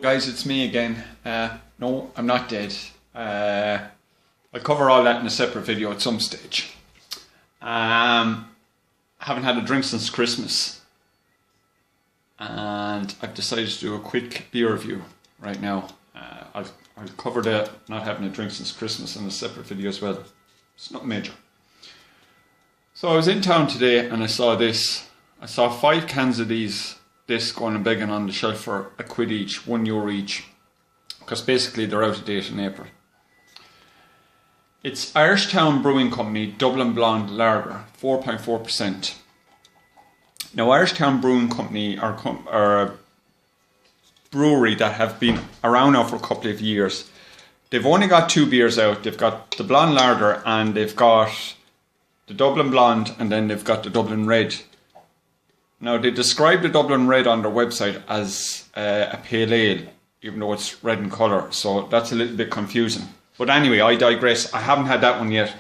Guys, it's me again. No, I'm not dead. I'll cover all that in a separate video at some stage. Haven't had a drink since Christmas, and I've decided to do a quick beer review right now. I'll cover the not having a drink since Christmas in a separate video as well. It's not major. So I was in town today and I saw this. I saw 5 cans of this going and begging on the shelf for £1 each, €1 each, because basically they're out of date in April. It's Irishtown Brewing Company Dublin Blonde Lager, 4.4%. Now, Irishtown Brewing Company are a brewery that have been around now for a couple of years. They've only got 2 beers out. They've got the Blonde Lager and they've got the Dublin Blonde, and then they've got the Dublin Red. Now, they describe the Dublin Red on their website as a pale ale, even though it's red in colour, so that's a little bit confusing. But anyway, I digress. I haven't had that one yet.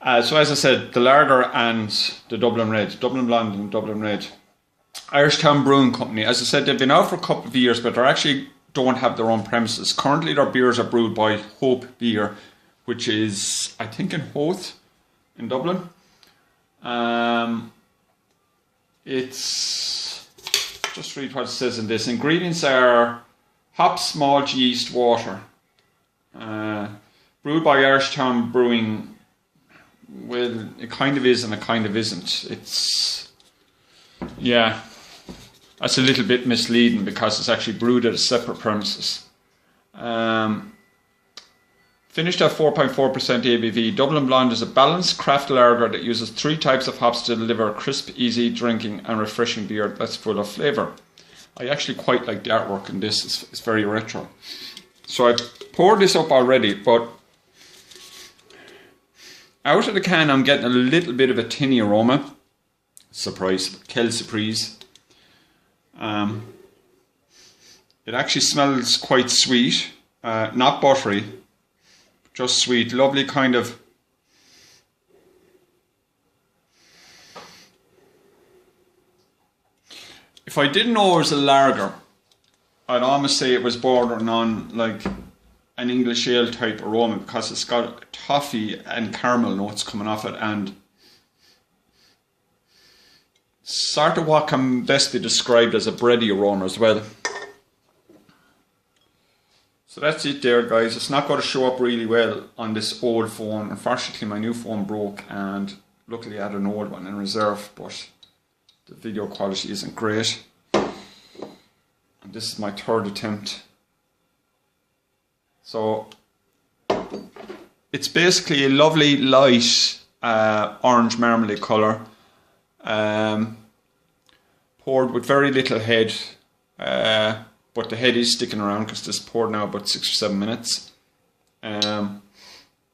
So as I said, the Lager and the Dublin Red, Dublin Blonde and Dublin Red. Irishtown Brewing Company, as I said, they've been out for a couple of years, but they actually don't have their own premises. Currently, their beers are brewed by Hope Beer, which is, I think, in Howth, in Dublin. It's, just read what it says in this. Ingredients are hops, malt, yeast, water. Brewed by Irishtown Brewing. Well, it kind of is and it kind of isn't. It's, yeah, that's a little bit misleading because it's actually brewed at a separate premises. Finished at 4.4% ABV, Dublin Blonde is a balanced craft lager that uses 3 types of hops to deliver a crisp, easy drinking and refreshing beer that's full of flavour. I actually quite like the artwork in this, it's very retro. So I poured this up already, but out of the can I'm getting a little bit of a tinny aroma. Surprise, quelle surprise. It actually smells quite sweet, not buttery. Just sweet, lovely kind of. If I didn't know it was a lager, I'd almost say it was bordering on like an English ale type aroma, because it's got toffee and caramel notes coming off it, and sort of what can best be described as a bready aroma as well. So that's it there, guys. It's not going to show up really well on this old phone. Unfortunately, my new phone broke, and luckily I had an old one in reserve, but the video quality isn't great. And this is my 3rd attempt. So it's basically a lovely light orange marmalade colour, poured with very little head. But the head is sticking around because this poured now about 6 or 7 minutes.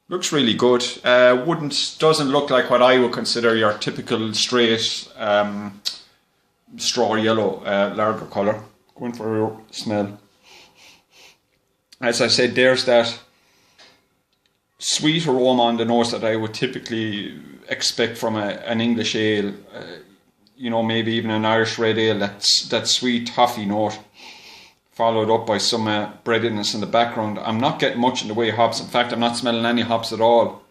Looks really good. Doesn't look like what I would consider your typical straight straw yellow lager colour. Going for a smell. As I said, there's that sweet aroma on the nose that I would typically expect from an English ale. You know, maybe even an Irish red ale. That sweet toffee note, followed up by some breadiness in the background. I'm not getting much in the way of hops. In fact, I'm not smelling any hops at all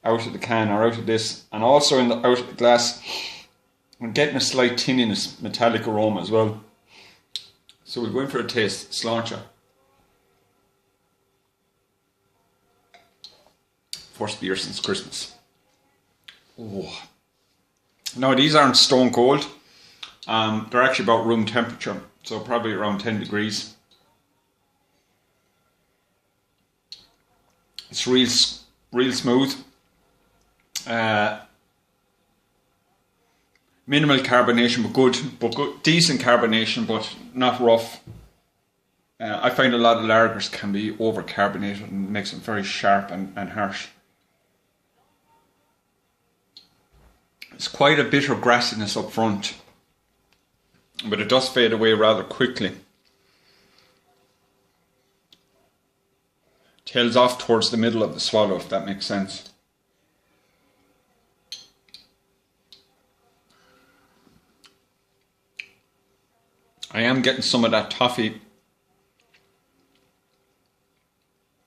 out of the can or out of this. And also out of the glass, I'm getting a slight tinniness, metallic aroma as well. So we'll go in for a taste. Sláinte. First beer since Christmas. Oh. Now, these aren't stone cold. They're actually about room temperature. So probably around 10 degrees. It's real smooth. Minimal carbonation, but good, decent carbonation, but not rough. I find a lot of lagers can be over carbonated and makes them very sharp and harsh. It's quite a bitter grassiness up front, but it does fade away rather quickly. Tails off towards the middle of the swallow, if that makes sense. I am getting some of that toffee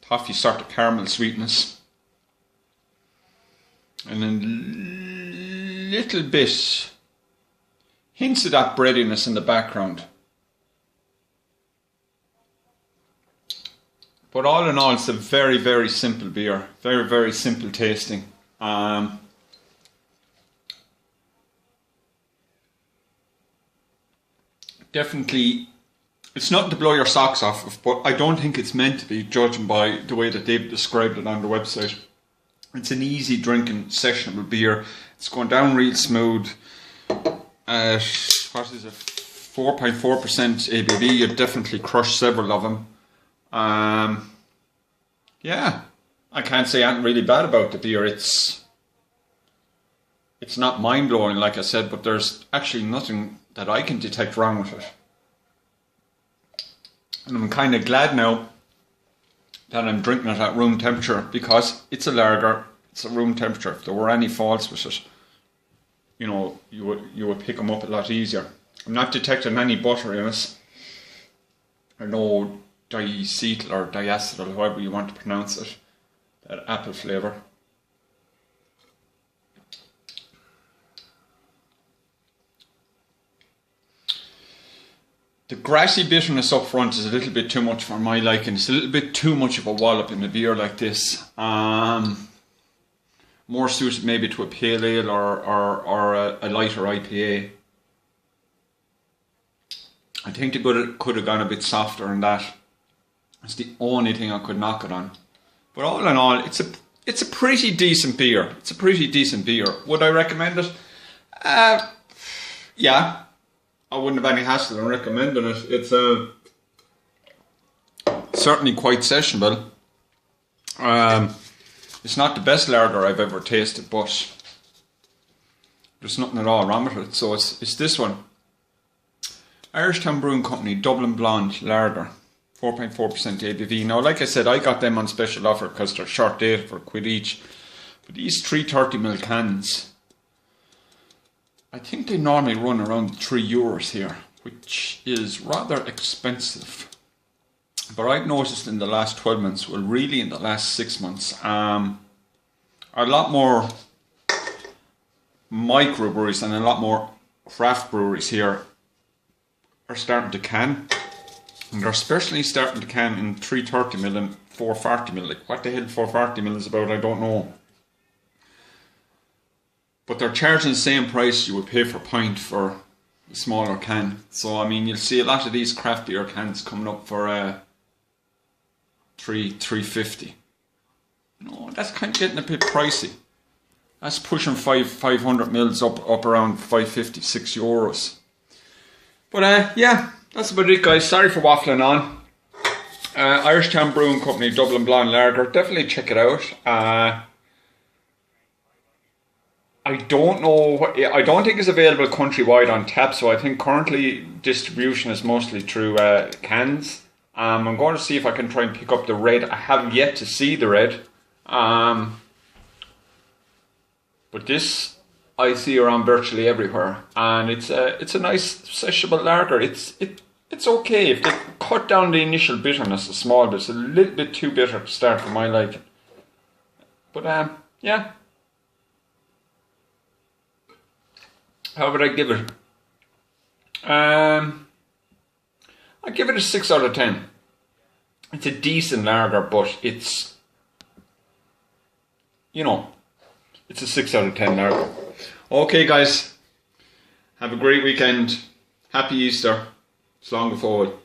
toffee sort of caramel sweetness. And a little bit, hints of that breadiness in the background. But all in all, it's a very, very simple beer. Very, very simple tasting. Definitely, it's nothing to blow your socks off of, but I don't think it's meant to be, judging by the way that they've described it on the website. It's an easy drinking, sessionable beer. It's going down real smooth. At, what is it, 4.4% ABV. You'd definitely crush several of them. Yeah, I can't say anything really bad about the beer. It's not mind-blowing, like I said, but there's actually nothing that I can detect wrong with it. And I'm kind of glad now that I'm drinking it at room temperature, because it's a lager, it's a room temperature. If there were any faults with it, you know, you would pick them up a lot easier. I'm not detecting any butteriness, or no diacetyl or diacetyl, however you want to pronounce it, that apple flavour. The grassy bitterness up front is a little bit too much for my liking. It's a little bit too much of a wallop in a beer like this. More suited maybe to a pale ale or a lighter IPA. I think they could have gone a bit softer than that. It's the only thing I could knock it on. But all in all, it's a pretty decent beer. It's a pretty decent beer. Would I recommend it? Yeah. I wouldn't have any hassle in recommending it. It's certainly quite sessionable. It's not the best lager I've ever tasted, but there's nothing at all wrong with it. So it's this one. Irishtown Brewing Company Dublin Blonde Lager, 4.4% ABV. Now, like I said, I got them on special offer because they're short dated for a quid each. But these 330ml cans, I think they normally run around €3 here, which is rather expensive. But I've noticed in the last 12 months, well really in the last 6 months, a lot more microbreweries and a lot more craft breweries here are starting to can. And they're especially starting to can in 330ml and 440ml. Like, what the hell 440ml is about, I don't know. But they're charging the same price you would pay for a pint for a smaller can. So, I mean, you'll see a lot of these craft beer cans coming up for $3.50. No, that's kind of getting a bit pricey. That's pushing 500 mils up around 5.50, €6. But yeah, that's about it, guys. Sorry for waffling on. Irishtown Brewing Company Dublin Blonde Lager. Definitely check it out. I don't know. I don't think it's available countrywide on tap. So I think currently distribution is mostly through cans. I'm going to see if I can try and pick up the red. I haven't yet to see the red. But this I see around virtually everywhere, and it's a nice sessionable lager. It's okay if they cut down the initial bitterness a small bit. It's a little bit too bitter to start for my liking. But yeah. How would I give it? I give it a 6 out of 10. It's a decent lager, but it's, you know, it's a 6 out of 10 lager. Okay, guys, have a great weekend. Happy Easter. Slán go fóill.